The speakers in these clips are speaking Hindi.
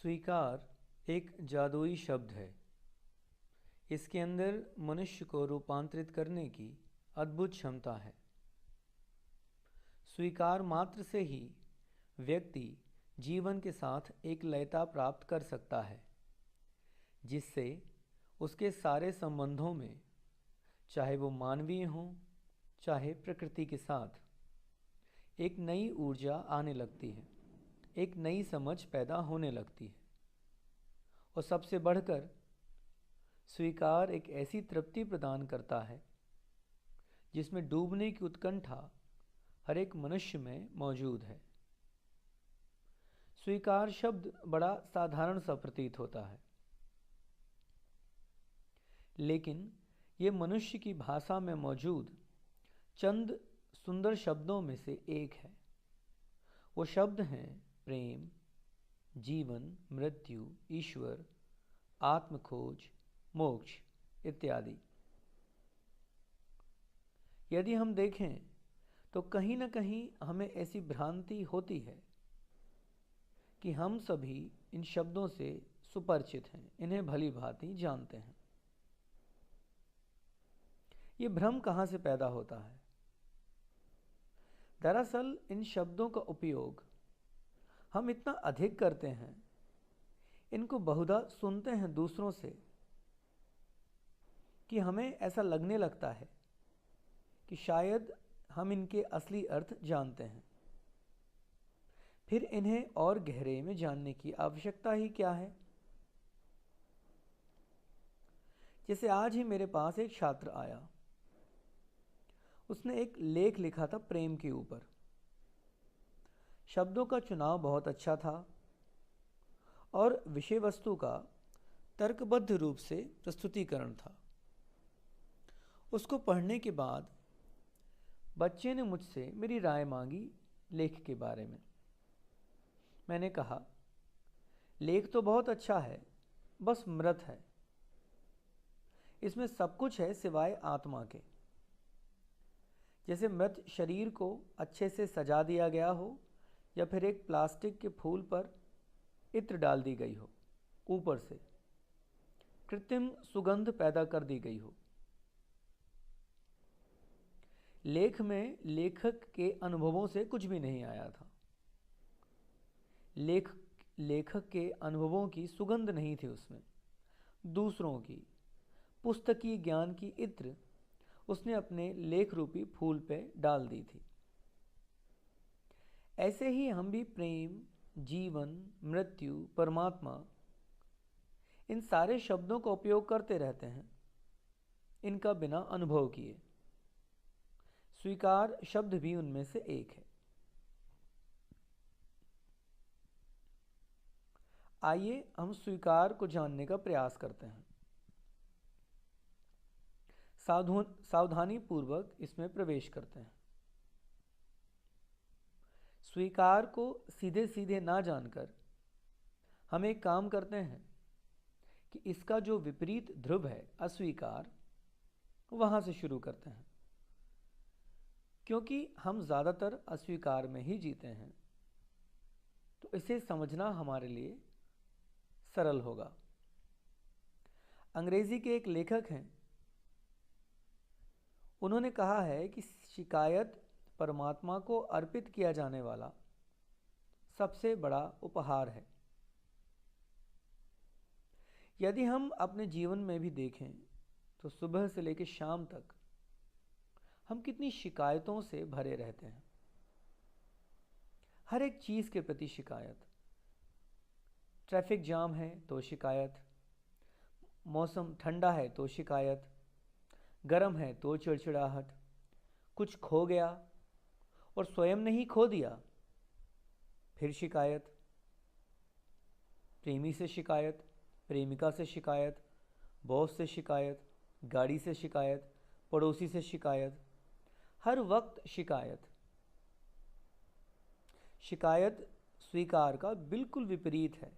स्वीकार एक जादुई शब्द है। इसके अंदर मनुष्य को रूपांतरित करने की अद्भुत क्षमता है। स्वीकार मात्र से ही व्यक्ति जीवन के साथ एक लयता प्राप्त कर सकता है, जिससे उसके सारे संबंधों में, चाहे वो मानवीय हों चाहे प्रकृति के साथ, एक नई ऊर्जा आने लगती है, एक नई समझ पैदा होने लगती है। और सबसे बढ़कर स्वीकार एक ऐसी तृप्ति प्रदान करता है जिसमें डूबने की उत्कंठा हर एक मनुष्य में मौजूद है। स्वीकार शब्द बड़ा साधारण सा प्रतीत होता है, लेकिन ये मनुष्य की भाषा में मौजूद चंद सुंदर शब्दों में से एक है। वो शब्द हैं प्रेम, जीवन, मृत्यु, ईश्वर, आत्मखोज, मोक्ष इत्यादि। यदि हम देखें तो कहीं न कहीं हमें ऐसी भ्रांति होती है कि हम सभी इन शब्दों से सुपरिचित हैं, इन्हें भली भांति जानते हैं। ये भ्रम कहाँ से पैदा होता है? दरअसल इन शब्दों का उपयोग हम इतना अधिक करते हैं, इनको बहुधा सुनते हैं दूसरों से, कि हमें ऐसा लगने लगता है कि शायद हम इनके असली अर्थ जानते हैं। फिर इन्हें और गहरे में जानने की आवश्यकता ही क्या है? जैसे आज ही मेरे पास एक छात्र आया, उसने एक लेख लिखा था प्रेम के ऊपर। शब्दों का चुनाव बहुत अच्छा था और विषय वस्तु का तर्कबद्ध रूप से प्रस्तुतिकरण था। उसको पढ़ने के बाद बच्चे ने मुझसे मेरी राय मांगी लेख के बारे में। मैंने कहा, लेख तो बहुत अच्छा है, बस मृत है। इसमें सब कुछ है सिवाय आत्मा के। जैसे मृत शरीर को अच्छे से सजा दिया गया हो, या फिर एक प्लास्टिक के फूल पर इत्र डाल दी गई हो, ऊपर से कृत्रिम सुगंध पैदा कर दी गई हो। लेख में लेखक के अनुभवों से कुछ भी नहीं आया था। लेखक के अनुभवों की सुगंध नहीं थी उसमें, दूसरों की पुस्तकीय ज्ञान की इत्र उसने अपने लेख रूपी फूल पे डाल दी थी। ऐसे ही हम भी प्रेम, जीवन, मृत्यु, परमात्मा, इन सारे शब्दों का उपयोग करते रहते हैं, इनका बिना अनुभव किए। स्वीकार शब्द भी उनमें से एक है। आइए हम स्वीकार को जानने का प्रयास करते हैं। सावधानी पूर्वक इसमें प्रवेश करते हैं। स्वीकार को सीधे सीधे ना जानकर हम एक काम करते हैं कि इसका जो विपरीत ध्रुव है, अस्वीकार, वहां से शुरू करते हैं। क्योंकि हम ज़्यादातर अस्वीकार में ही जीते हैं, तो इसे समझना हमारे लिए सरल होगा। अंग्रेजी के एक लेखक हैं, उन्होंने कहा है कि शिकायत परमात्मा को अर्पित किया जाने वाला सबसे बड़ा उपहार है। यदि हम अपने जीवन में भी देखें तो सुबह से लेकर शाम तक हम कितनी शिकायतों से भरे रहते हैं। हर एक चीज़ के प्रति शिकायत। ट्रैफिक जाम है तो शिकायत, मौसम ठंडा है तो शिकायत, गर्म है तो चिड़चिड़ाहट, कुछ खो गया और स्वयं नहीं खो दिया, फिर शिकायत, प्रेमी से शिकायत, प्रेमिका से शिकायत, बॉस से शिकायत, गाड़ी से शिकायत, पड़ोसी से शिकायत, हर वक्त शिकायत। शिकायत स्वीकार का बिल्कुल विपरीत है।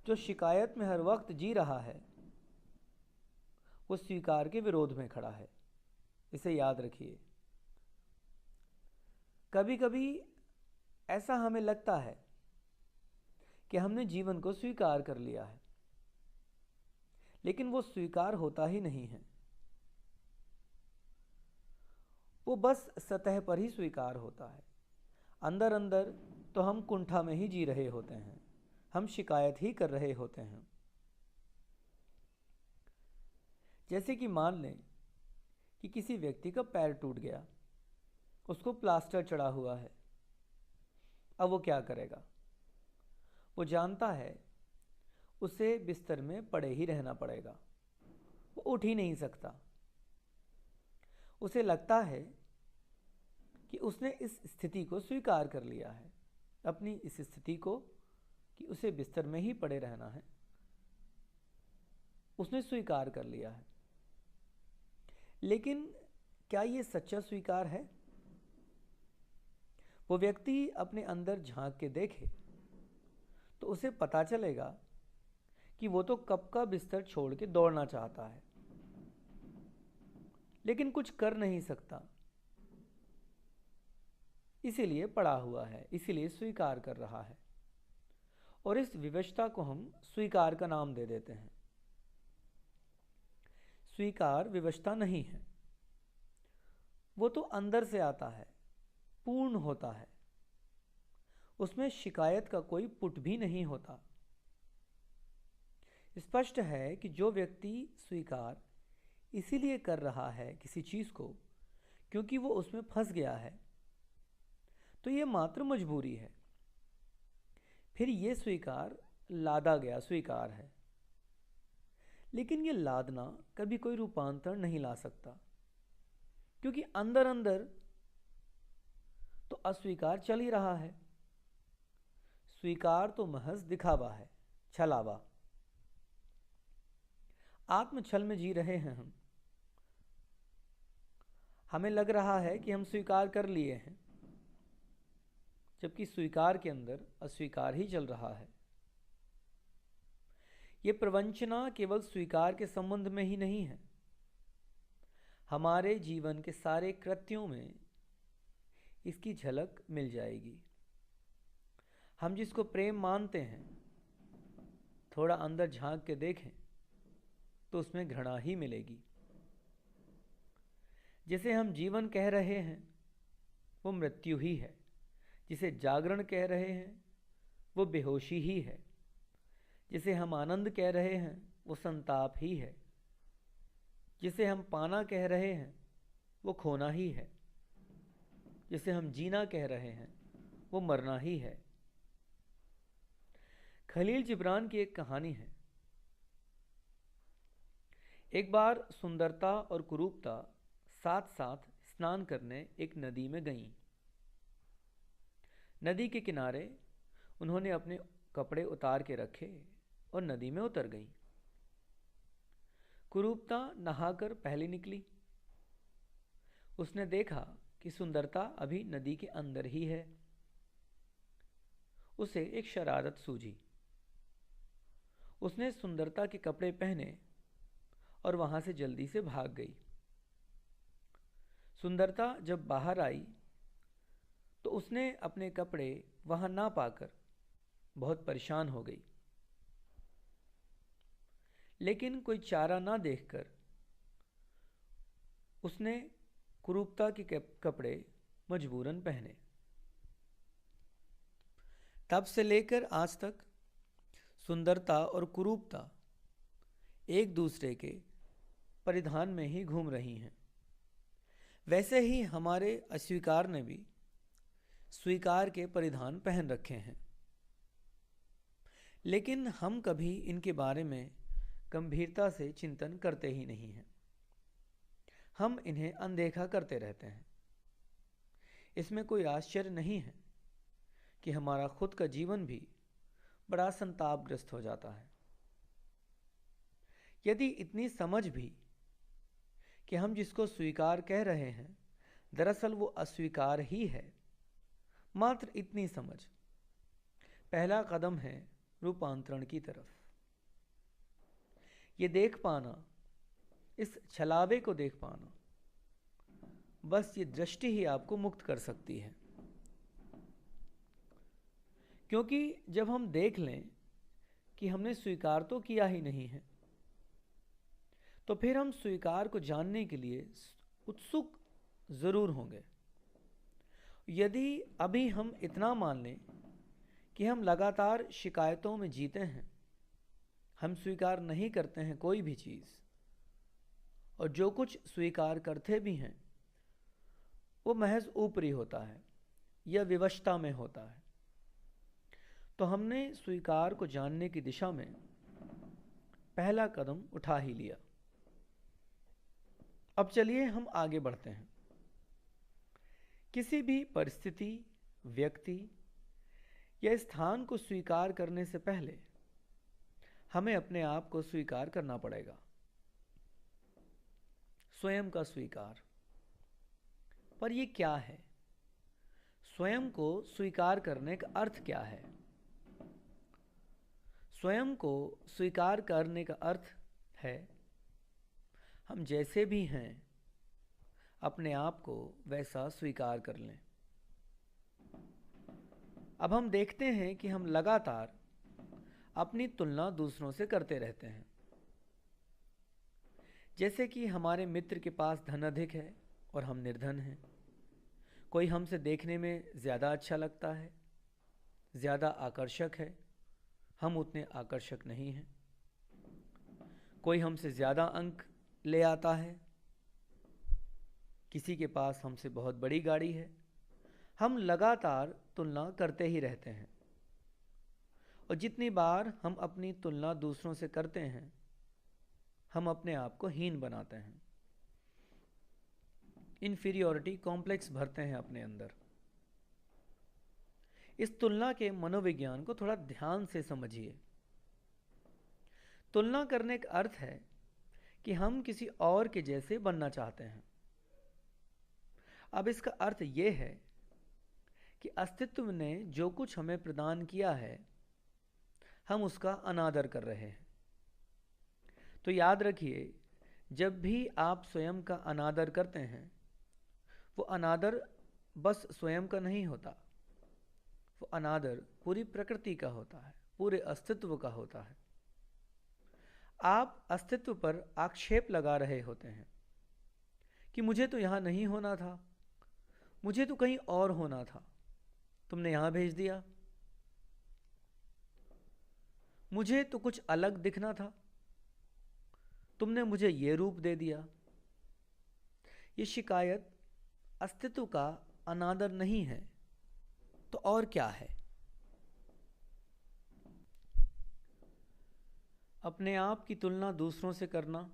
जो शिकायत में हर वक्त जी रहा है, वो स्वीकार के विरोध में खड़ा है। इसे याद रखिए। कभी कभी ऐसा हमें लगता है कि हमने जीवन को स्वीकार कर लिया है, लेकिन वो स्वीकार होता ही नहीं है। वो बस सतह पर ही स्वीकार होता है। अंदर अंदर तो हम कुंठा में ही जी रहे होते हैं, हम शिकायत ही कर रहे होते हैं। जैसे कि मान लें कि किसी व्यक्ति का पैर टूट गया, उसको प्लास्टर चढ़ा हुआ है। अब वो क्या करेगा? वो जानता है उसे बिस्तर में पड़े ही रहना पड़ेगा, वो उठ ही नहीं सकता। उसे लगता है कि उसने इस स्थिति को स्वीकार कर लिया है, अपनी इस स्थिति को कि उसे बिस्तर में ही पड़े रहना है, उसने स्वीकार कर लिया है। लेकिन क्या ये सच्चा स्वीकार है? वो व्यक्ति अपने अंदर झांक के देखे तो उसे पता चलेगा कि वो तो कब का बिस्तर छोड़ के दौड़ना चाहता है, लेकिन कुछ कर नहीं सकता, इसीलिए पड़ा हुआ है, इसीलिए स्वीकार कर रहा है। और इस विवशता को हम स्वीकार का नाम दे देते हैं। स्वीकार विवशता नहीं है, वो तो अंदर से आता है, पूर्ण होता है, उसमें शिकायत का कोई पुट भी नहीं होता। स्पष्ट है कि जो व्यक्ति स्वीकार इसीलिए कर रहा है किसी चीज को क्योंकि वो उसमें फंस गया है, तो ये मात्र मजबूरी है। फिर ये स्वीकार लादा गया स्वीकार है, लेकिन ये लादना कभी कोई रूपांतर नहीं ला सकता, क्योंकि अंदर अंदर तो अस्वीकार चल ही रहा है। स्वीकार तो महज दिखावा है, छलावा। आत्मछल में जी रहे हैं हम। हमें लग रहा है कि हम स्वीकार कर लिए हैं, जबकि स्वीकार के अंदर अस्वीकार ही चल रहा है। यह प्रवंचना केवल स्वीकार के संबंध में ही नहीं है, हमारे जीवन के सारे कृत्यों में इसकी झलक मिल जाएगी। हम जिसको प्रेम मानते हैं, थोड़ा अंदर झांक के देखें तो उसमें घृणा ही मिलेगी। जिसे हम जीवन कह रहे हैं वो मृत्यु ही है, जिसे जागरण कह रहे हैं वो बेहोशी ही है, जिसे हम आनंद कह रहे हैं वो संताप ही है, जिसे हम पाना कह रहे हैं वो खोना ही है, जिसे हम जीना कह रहे हैं वो मरना ही है। खलील जिब्रान की एक कहानी है। एक बार सुंदरता और कुरूपता साथ साथ स्नान करने एक नदी में गईं। नदी के किनारे उन्होंने अपने कपड़े उतार के रखे और नदी में उतर गईं। कुरूपता नहाकर पहले निकली। उसने देखा कि सुंदरता अभी नदी के अंदर ही है। उसे एक शरारत सूझी। उसने सुंदरता के कपड़े पहने और वहां से जल्दी से भाग गई। सुंदरता जब बाहर आई तो उसने अपने कपड़े वहां ना पाकर बहुत परेशान हो गई, लेकिन कोई चारा ना देखकर उसने कुरूपता के कपड़े मजबूरन पहने। तब से लेकर आज तक सुंदरता और कुरूपता एक दूसरे के परिधान में ही घूम रही हैं। वैसे ही हमारे अस्वीकार ने भी स्वीकार के परिधान पहन रखे हैं, लेकिन हम कभी इनके बारे में गंभीरता से चिंतन करते ही नहीं हैं। हम इन्हें अनदेखा करते रहते हैं। इसमें कोई आश्चर्य नहीं है कि हमारा खुद का जीवन भी बड़ा संतापग्रस्त हो जाता है। यदि इतनी समझ भी कि हम जिसको स्वीकार कह रहे हैं दरअसल वो अस्वीकार ही है, मात्र इतनी समझ पहला कदम है रूपांतरण की तरफ। ये देख पाना, इस छलावे को देख पाना, बस ये दृष्टि ही आपको मुक्त कर सकती है। क्योंकि जब हम देख लें कि हमने स्वीकार तो किया ही नहीं है, तो फिर हम स्वीकार को जानने के लिए उत्सुक ज़रूर होंगे। यदि अभी हम इतना मान लें कि हम लगातार शिकायतों में जीते हैं, हम स्वीकार नहीं करते हैं कोई भी चीज़, और जो कुछ स्वीकार करते भी हैं वो महज ऊपरी होता है या विवशता में होता है, तो हमने स्वीकार को जानने की दिशा में पहला कदम उठा ही लिया। अब चलिए हम आगे बढ़ते हैं। किसी भी परिस्थिति, व्यक्ति या स्थान को स्वीकार करने से पहले हमें अपने आप को स्वीकार करना पड़ेगा। स्वयं का स्वीकार। पर ये क्या है? स्वयं को स्वीकार करने का अर्थ क्या है? स्वयं को स्वीकार करने का अर्थ है हम जैसे भी हैं अपने आप को वैसा स्वीकार कर लें। अब हम देखते हैं कि हम लगातार अपनी तुलना दूसरों से करते रहते हैं। जैसे कि हमारे मित्र के पास धन अधिक है और हम निर्धन हैं। कोई हमसे देखने में ज़्यादा अच्छा लगता है, ज़्यादा आकर्षक है, हम उतने आकर्षक नहीं हैं। कोई हमसे ज़्यादा अंक ले आता है, किसी के पास हमसे बहुत बड़ी गाड़ी है। हम लगातार तुलना करते ही रहते हैं, और जितनी बार हम अपनी तुलना दूसरों से करते हैं हम अपने आप को हीन बनाते हैं, इन्फीरियॉरिटी कॉम्प्लेक्स भरते हैं अपने अंदर। इस तुलना के मनोविज्ञान को थोड़ा ध्यान से समझिए। तुलना करने का अर्थ है कि हम किसी और के जैसे बनना चाहते हैं। अब इसका अर्थ यह है कि अस्तित्व ने जो कुछ हमें प्रदान किया है हम उसका अनादर कर रहे हैं। तो याद रखिए, जब भी आप स्वयं का अनादर करते हैं, वो अनादर बस स्वयं का नहीं होता, वो अनादर पूरी प्रकृति का होता है, पूरे अस्तित्व का होता है। आप अस्तित्व पर आक्षेप लगा रहे होते हैं कि मुझे तो यहाँ नहीं होना था, मुझे तो कहीं और होना था, तुमने यहाँ भेज दिया। मुझे तो कुछ अलग दिखना था, तुमने मुझे ये रूप दे दिया। ये शिकायत अस्तित्व का अनादर नहीं है तो और क्या है? अपने आप की तुलना दूसरों से करना,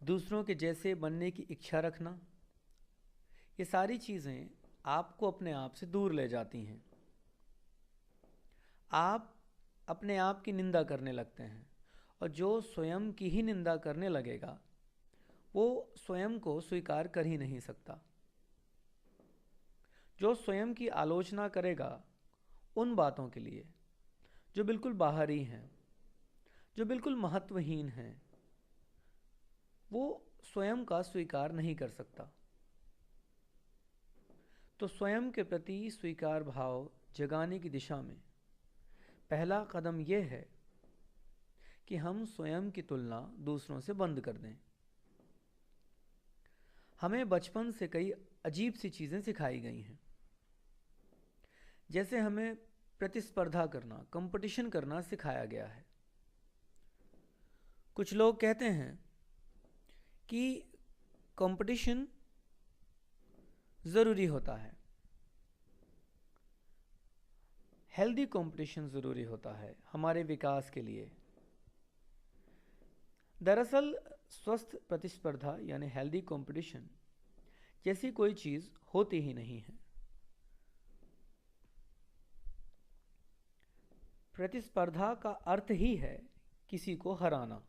दूसरों के जैसे बनने की इच्छा रखना, ये सारी चीज़ें आपको अपने आप से दूर ले जाती हैं। आप अपने आप की निंदा करने लगते हैं, और जो स्वयं की ही निंदा करने लगेगा वो स्वयं को स्वीकार कर ही नहीं सकता। जो स्वयं की आलोचना करेगा उन बातों के लिए जो बिल्कुल बाहरी हैं, जो बिल्कुल महत्वहीन हैं, वो स्वयं का स्वीकार नहीं कर सकता। तो स्वयं के प्रति स्वीकार भाव जगाने की दिशा में पहला कदम यह है कि हम स्वयं की तुलना दूसरों से बंद कर दें। हमें बचपन से कई अजीब सी चीज़ें सिखाई गई हैं। जैसे हमें प्रतिस्पर्धा करना, कंपटीशन करना सिखाया गया है। कुछ लोग कहते हैं कि कंपटीशन ज़रूरी होता है, हेल्दी कंपटीशन ज़रूरी होता है हमारे विकास के लिए। दरअसल स्वस्थ प्रतिस्पर्धा यानी हेल्दी कंपटीशन जैसी कोई चीज़ होती ही नहीं है। प्रतिस्पर्धा का अर्थ ही है किसी को हराना,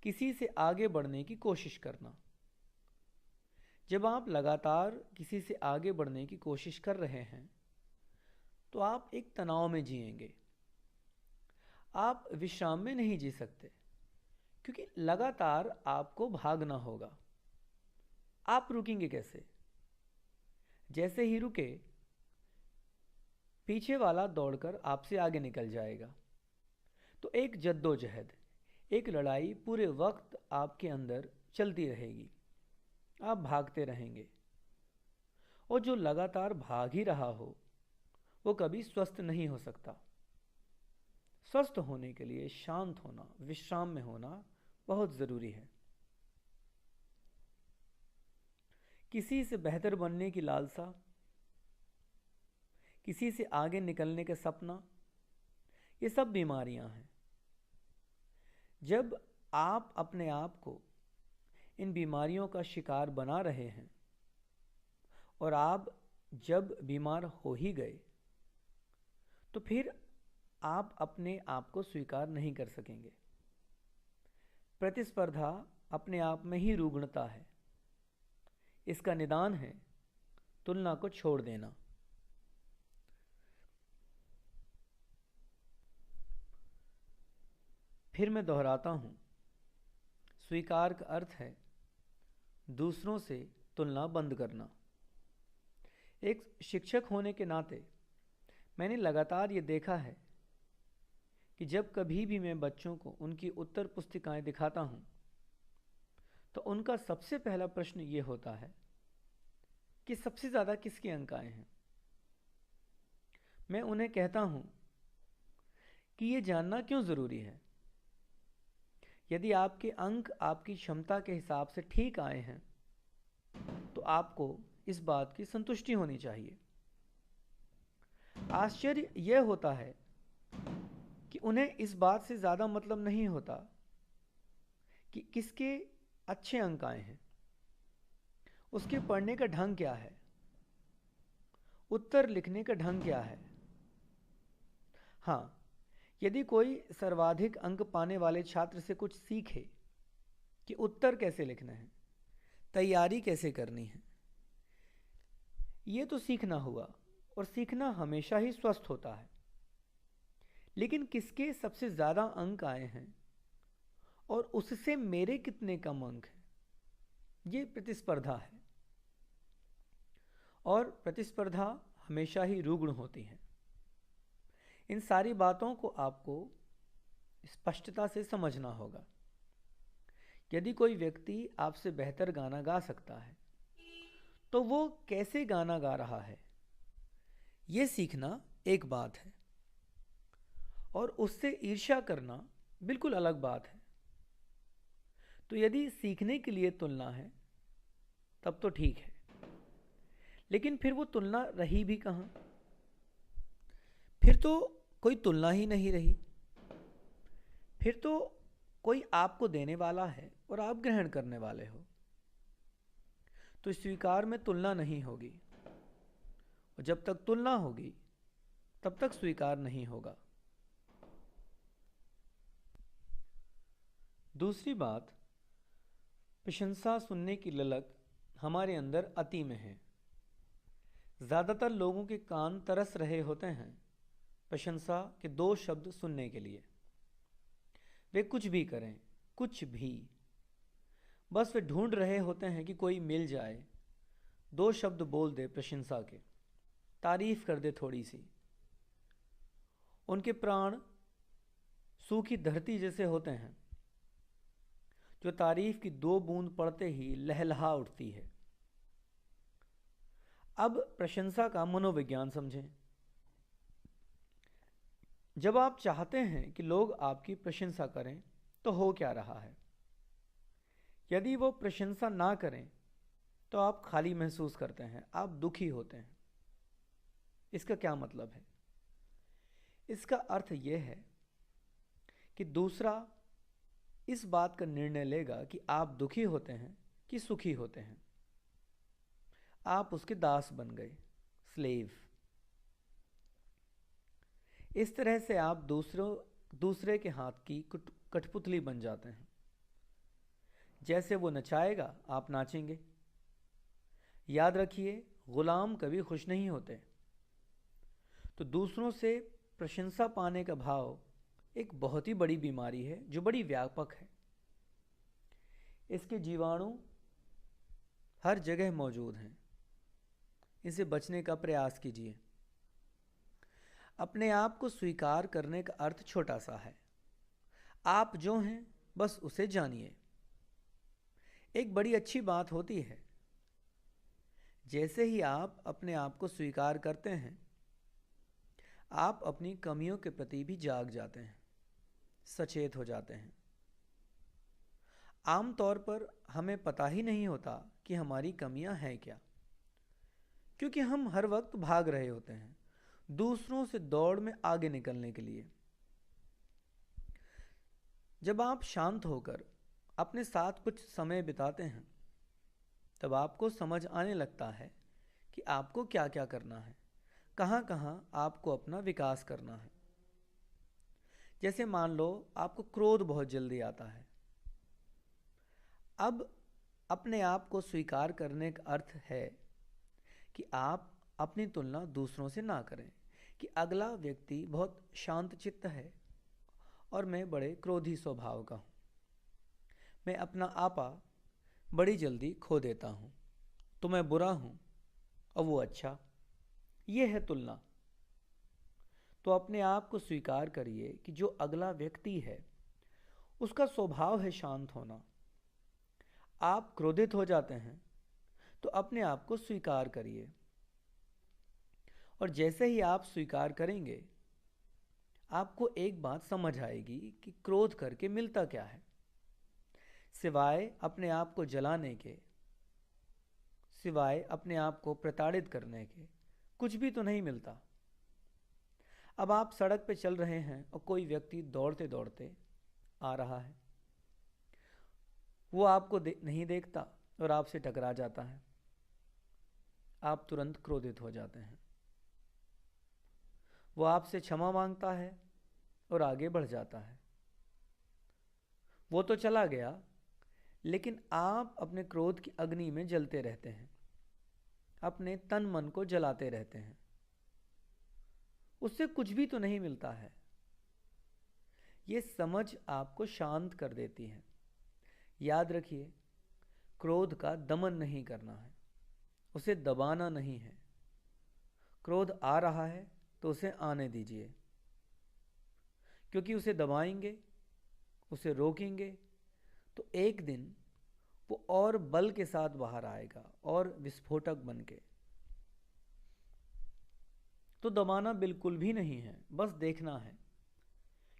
किसी से आगे बढ़ने की कोशिश करना। जब आप लगातार किसी से आगे बढ़ने की कोशिश कर रहे हैं तो आप एक तनाव में जिएंगे। आप विश्राम में नहीं जी सकते, क्योंकि लगातार आपको भागना होगा। आप रुकेंगे कैसे? जैसे ही रुके पीछे वाला दौड़कर आपसे आगे निकल जाएगा। तो एक जद्दोजहद, एक लड़ाई पूरे वक्त आपके अंदर चलती रहेगी। आप भागते रहेंगे, और जो लगातार भाग ही रहा हो वो कभी स्वस्थ नहीं हो सकता। स्वस्थ होने के लिए शांत होना, विश्राम में होना बहुत ज़रूरी है। किसी से बेहतर बनने की लालसा, किसी से आगे निकलने का सपना, ये सब बीमारियां हैं। जब आप अपने आप को इन बीमारियों का शिकार बना रहे हैं और आप जब बीमार हो ही गए, तो फिर आप अपने आप को स्वीकार नहीं कर सकेंगे। प्रतिस्पर्धा अपने आप में ही रुग्णता है। इसका निदान है तुलना को छोड़ देना। फिर मैं दोहराता हूँ, स्वीकार का अर्थ है दूसरों से तुलना बंद करना। एक शिक्षक होने के नाते मैंने लगातार ये देखा है कि जब कभी भी मैं बच्चों को उनकी उत्तर पुस्तिकाएं दिखाता हूँ, तो उनका सबसे पहला प्रश्न ये होता है कि सबसे ज़्यादा किसके अंक आए हैं। मैं उन्हें कहता हूँ कि ये जानना क्यों ज़रूरी है। यदि आपके अंक आपकी क्षमता के हिसाब से ठीक आए हैं, तो आपको इस बात की संतुष्टि होनी चाहिए। आश्चर्य यह होता है कि उन्हें इस बात से ज़्यादा मतलब नहीं होता कि किसके अच्छे अंक आए हैं, उसके पढ़ने का ढंग क्या है, उत्तर लिखने का ढंग क्या है। हाँ, यदि कोई सर्वाधिक अंक पाने वाले छात्र से कुछ सीखे कि उत्तर कैसे लिखना है, तैयारी कैसे करनी है, ये तो सीखना हुआ, और सीखना हमेशा ही स्वस्थ होता है। लेकिन किसके सबसे ज़्यादा अंक आए हैं और उससे मेरे कितने कम अंक हैं, ये प्रतिस्पर्धा है। और प्रतिस्पर्धा हमेशा ही रुग्ण होती है। इन सारी बातों को आपको स्पष्टता से समझना होगा। यदि कोई व्यक्ति आपसे बेहतर गाना गा सकता है, तो वो कैसे गाना गा रहा है, ये सीखना एक बात है, और उससे ईर्ष्या करना बिल्कुल अलग बात है। तो यदि सीखने के लिए तुलना है, तब तो ठीक है, लेकिन फिर वो तुलना रही भी कहाँ? फिर तो कोई तुलना ही नहीं रही। फिर तो कोई आपको देने वाला है और आप ग्रहण करने वाले हो। तो स्वीकार में तुलना नहीं होगी, और जब तक तुलना होगी तब तक स्वीकार नहीं होगा। दूसरी बात, प्रशंसा सुनने की ललक हमारे अंदर अति में है। ज़्यादातर लोगों के कान तरस रहे होते हैं प्रशंसा के दो शब्द सुनने के लिए। वे कुछ भी करें, कुछ भी, बस वे ढूंढ रहे होते हैं कि कोई मिल जाए, दो शब्द बोल दे प्रशंसा के, तारीफ कर दे थोड़ी सी। उनके प्राण सूखी धरती जैसे होते हैं, जो तारीफ की दो बूंद पड़ते ही लहलहा उठती है। अब प्रशंसा का मनोविज्ञान समझें। जब आप चाहते हैं कि लोग आपकी प्रशंसा करें, तो हो क्या रहा है? यदि वो प्रशंसा ना करें, तो आप खाली महसूस करते हैं, आप दुखी होते हैं। इसका क्या मतलब है? इसका अर्थ यह है कि दूसरा इस बात का निर्णय लेगा कि आप दुखी होते हैं कि सुखी होते हैं। आप उसके दास बन गए, स्लेव। इस तरह से आप दूसरे के हाथ की कठपुतली बन जाते हैं। जैसे वो नचाएगा, आप नाचेंगे। याद रखिए, गुलाम कभी खुश नहीं होते। तो दूसरों से प्रशंसा पाने का भाव एक बहुत ही बड़ी बीमारी है, जो बड़ी व्यापक है। इसके जीवाणु हर जगह मौजूद हैं। इसे बचने का प्रयास कीजिए। अपने आप को स्वीकार करने का अर्थ छोटा सा है। आप जो हैं बस उसे जानिए। एक बड़ी अच्छी बात होती है, जैसे ही आप अपने आप को स्वीकार करते हैं, आप अपनी कमियों के प्रति भी जाग जाते हैं, सचेत हो जाते हैं। आमतौर पर हमें पता ही नहीं होता कि हमारी कमियां हैं क्या, क्योंकि हम हर वक्त भाग रहे होते हैं दूसरों से दौड़ में आगे निकलने के लिए। जब आप शांत होकर अपने साथ कुछ समय बिताते हैं, तब आपको समझ आने लगता है कि आपको क्या क्या करना है, कहाँ कहाँ आपको अपना विकास करना है। जैसे मान लो आपको क्रोध बहुत जल्दी आता है। अब अपने आप को स्वीकार करने का अर्थ है कि आप अपनी तुलना दूसरों से ना करें कि अगला व्यक्ति बहुत शांत चित्त है और मैं बड़े क्रोधी स्वभाव का हूँ। मैं अपना आपा बड़ी जल्दी खो देता हूँ, तो मैं बुरा हूँ और वो अच्छा। ये है तुलना। तो अपने आप को स्वीकार करिए कि जो अगला व्यक्ति है उसका स्वभाव है शांत होना। आप क्रोधित हो जाते हैं तो अपने आप को स्वीकार करिए, और जैसे ही आप स्वीकार करेंगे आपको एक बात समझ आएगी कि क्रोध करके मिलता क्या है। सिवाय अपने आप को जलाने के, सिवाय अपने आप को प्रताड़ित करने के कुछ भी तो नहीं मिलता। अब आप सड़क पे चल रहे हैं और कोई व्यक्ति दौड़ते दौड़ते आ रहा है। वो आपको नहीं देखता और आपसे टकरा जाता है। आप तुरंत क्रोधित हो जाते हैं। वो आपसे क्षमा मांगता है और आगे बढ़ जाता है। वो तो चला गया, लेकिन आप अपने क्रोध की अग्नि में जलते रहते हैं, अपने तन मन को जलाते रहते हैं। उससे कुछ भी तो नहीं मिलता है। ये समझ आपको शांत कर देती है। याद रखिए, क्रोध का दमन नहीं करना है, उसे दबाना नहीं है। क्रोध आ रहा है तो उसे आने दीजिए, क्योंकि उसे दबाएंगे, उसे रोकेंगे तो एक दिन वो और बल के साथ बाहर आएगा और विस्फोटक बन के। तो दबाना बिल्कुल भी नहीं है, बस देखना है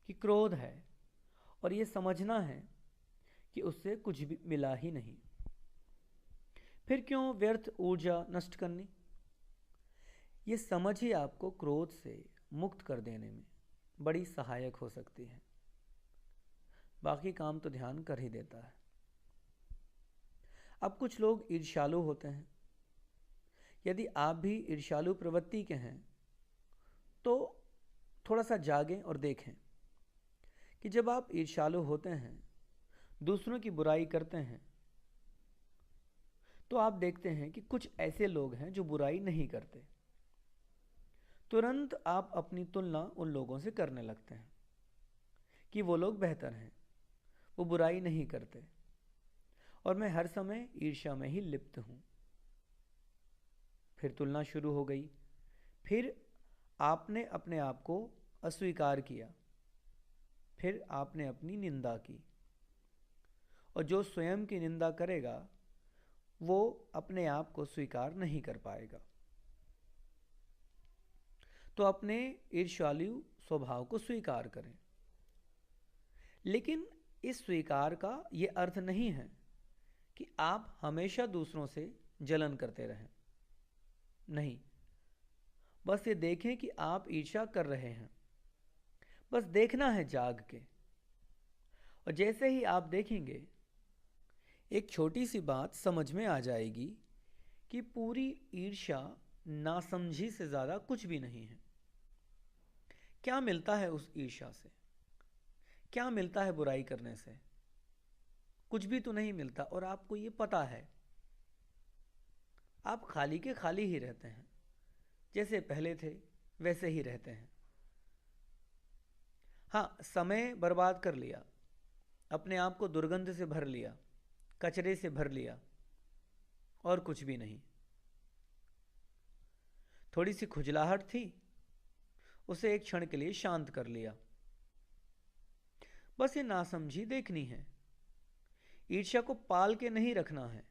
कि क्रोध है और ये समझना है कि उससे कुछ भी मिला ही नहीं। फिर क्यों व्यर्थ ऊर्जा नष्ट करनी। ये समझ ही आपको क्रोध से मुक्त कर देने में बड़ी सहायक हो सकती है। बाकी काम तो ध्यान कर ही देता है। अब कुछ लोग ईर्ष्यालु होते हैं। यदि आप भी ईर्ष्यालु प्रवृत्ति के हैं तो थोड़ा सा जागें और देखें कि जब आप ईर्ष्यालु होते हैं, दूसरों की बुराई करते हैं, तो आप देखते हैं कि कुछ ऐसे लोग हैं जो बुराई नहीं करते। तुरंत आप अपनी तुलना उन लोगों से करने लगते हैं कि वो लोग बेहतर हैं, वो बुराई नहीं करते और मैं हर समय ईर्ष्या में ही लिप्त हूं। फिर तुलना शुरू हो गई। फिर आपने अपने आप को अस्वीकार किया। फिर आपने अपनी निंदा की, और जो स्वयं की निंदा करेगा वो अपने आप को स्वीकार नहीं कर पाएगा। तो अपने ईर्ष्यालु स्वभाव को स्वीकार करें, लेकिन इस स्वीकार का ये अर्थ नहीं है कि आप हमेशा दूसरों से जलन करते रहें। नहीं, बस ये देखें कि आप ईर्ष्या कर रहे हैं। बस देखना है जाग के। और जैसे ही आप देखेंगे, एक छोटी सी बात समझ में आ जाएगी कि पूरी ईर्ष्या नासमझी से ज़्यादा कुछ भी नहीं है। क्या मिलता है उस ईर्ष्या से? क्या मिलता है बुराई करने से? कुछ भी तो नहीं मिलता, और आपको ये पता है। आप खाली के खाली ही रहते हैं, जैसे पहले थे वैसे ही रहते हैं। हाँ, समय बर्बाद कर लिया, अपने आप को दुर्गंध से भर लिया, कचरे से भर लिया, और कुछ भी नहीं। थोड़ी सी खुजलाहट थी, उसे एक क्षण के लिए शांत कर लिया। बस ये नासमझी देखनी है, ईर्ष्या को पाल के नहीं रखना है।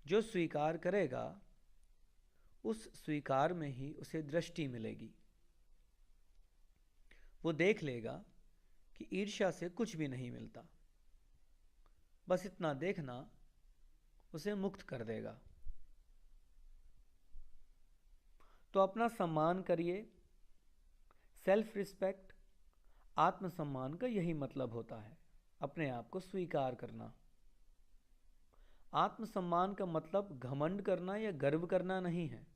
जो स्वीकार करेगा उस स्वीकार में ही उसे दृष्टि मिलेगी। वो देख लेगा कि ईर्ष्या से कुछ भी नहीं मिलता। बस इतना देखना उसे मुक्त कर देगा। तो अपना सम्मान करिए। सेल्फ रिस्पेक्ट, आत्मसम्मान का यही मतलब होता है, अपने आप को स्वीकार करना। आत्मसम्मान का मतलब घमंड करना या गर्व करना नहीं है।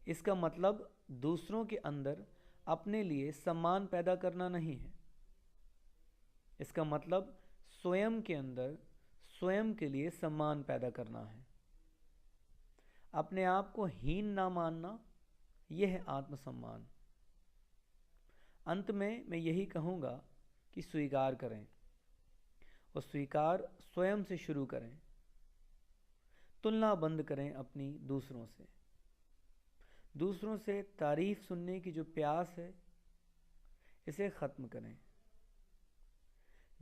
इसका मतलब दूसरों के अंदर अपने लिए सम्मान पैदा करना नहीं है। इसका मतलब स्वयं के अंदर स्वयं के लिए सम्मान पैदा करना है। अपने आप को हीन ना मानना, यह है आत्मसम्मान। अंत में मैं यही कहूँगा कि स्वीकार करें, और स्वीकार स्वयं से शुरू करें। तुलना बंद करें अपनी दूसरों से। दूसरों से तारीफ सुनने की जो प्यास है, इसे ख़त्म करें।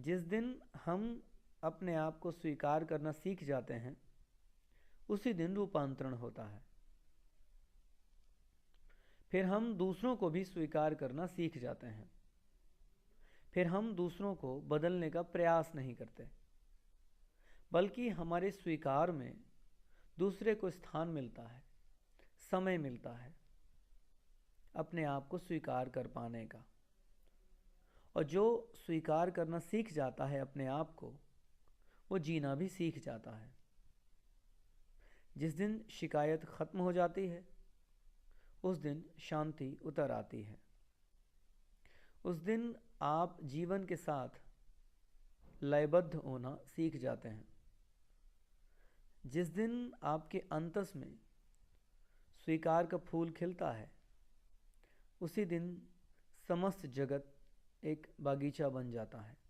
जिस दिन हम अपने आप को स्वीकार करना सीख जाते हैं, उसी दिन रूपांतरण होता है। फिर हम दूसरों को भी स्वीकार करना सीख जाते हैं। फिर हम दूसरों को बदलने का प्रयास नहीं करते, बल्कि हमारे स्वीकार में दूसरे को स्थान मिलता है, समय मिलता है अपने आप को स्वीकार कर पाने का। और जो स्वीकार करना सीख जाता है अपने आप को, वो जीना भी सीख जाता है। जिस दिन शिकायत खत्म हो जाती है, उस दिन शांति उतर आती है। उस दिन आप जीवन के साथ लयबद्ध होना सीख जाते हैं। जिस दिन आपके अंतस में स्वीकार का फूल खिलता है, उसी दिन समस्त जगत एक बागीचा बन जाता है।